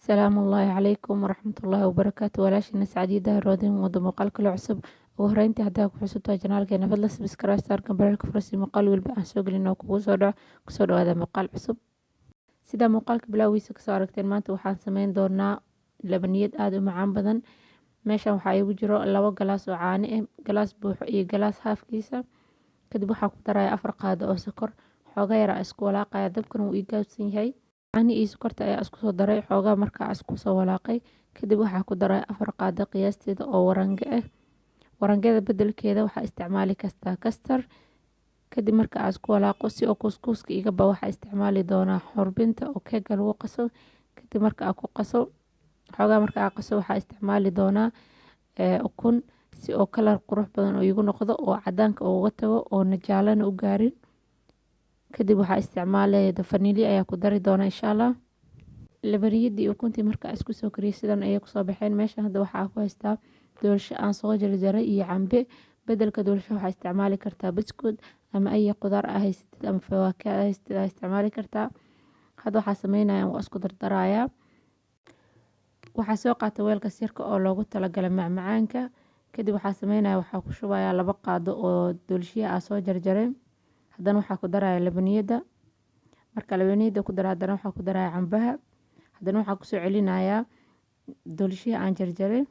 السلام الله عليكم ورحمة الله وبركاته walaashina sacdiida roodin wada muuqaal kale cusub ugu horeyntii haddaa ku xusubtaa janaalkeena fadla subscribe saarka bararka furasi muuqaal walba aan soo gelin oo kugu soo dhaco kusoo dhawaada muuqaal cusub sida muuqaalka bilowgiisa kasoo aragteen maanta waxaan sameyn doonaa labaniyad aad u macaan badan meeshan waxaa igu jiro 2 galaas oo caano ah galaas buuxo iyo galaas haafkiisa kadib waxaa ku daraya 4 qaado oo sokor xoogaa yar isku walaaqaya dabkana wuu ii gaabsan yahay caano iyo sokorta ayaa isku soo daray xoogaa markaa isku soo walaaqay kadib waxaa ku daray 4 qaado qiyaasteeda oo warange ah warangada bedelkeeda waxaa isticmaali kartaa kastar kadib marka aad isku walaaqo si oo kuskuuska iga ba waxaa isticmaali doonaa xorbinta oo keega lagu qaso kadib marka aad ku qaso xoogaa marka aad qaso waxaa isticmaali doonaa ukun si oo kalar qurux badan oo igu noqdo oo cadaanka uga tago oo jaalana u gaarin kadib waxaa isticmaalaya vanilya ayaa ku dari doona insha Allah labaniyadii ukuntii marka isku soo kariyay sidan ayay ku soo baxeen meeshan hadda waxaa ku haystaa doorsho aan soo jarjaray iyo cambe bedelka doorsho waxaa isticmaali kartaa biskud ama ay qudaar ah haysatid ama fawaakah ah haysatid isticmaali kartaa hadda waxaa sameynayaan waa isku dardarayaa waxaa soo qaatay weelka sirka oo loogu talagalay macmacaanka kadib waxaa sameynaya waxaa ku shubayaa 2 qaado oo doorshiya ah soo jarjaray haddana waxaa ku daraya labaniyada marka labaniyada ku daro haddana waxaa ku daraya cambaha haddana waxaa ku soo celinayaa doorshiya aan jarjaray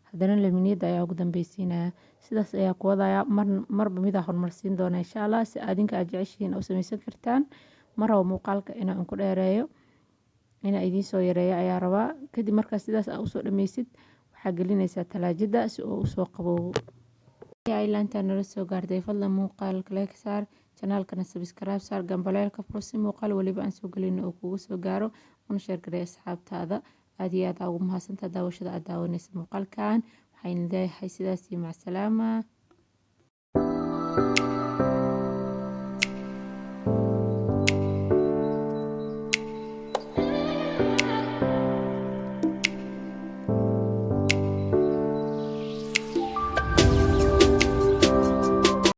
haddana labaniyada ayaa ugu dambaysiinaya sidaas ayaa ku wadaya marba mid horumarsiin doona insha Allah si adinka aad jeceshiin oo samaysan kartaan maraba muuqaalka inaan ku dheereeyo ina idin soo yareeyo ayaa rabaa kadib marka sidaas aad u soo dhameysid waxaa gelinaysaa talaajada si uu u soo qaboobo ilaanta nala soo gaartay fadlan muuqaalka like saar channelkana subscribe saar gambaleelka fursi muuqaal waliba aan soo gelin oo kugu soo gaaro una share gareey asxaabtaada aad iyo aad ugu mahadsantahay daawashada aad daawanaysa muuqaalkan waxaan leeyahay sidaas iyo mac salaama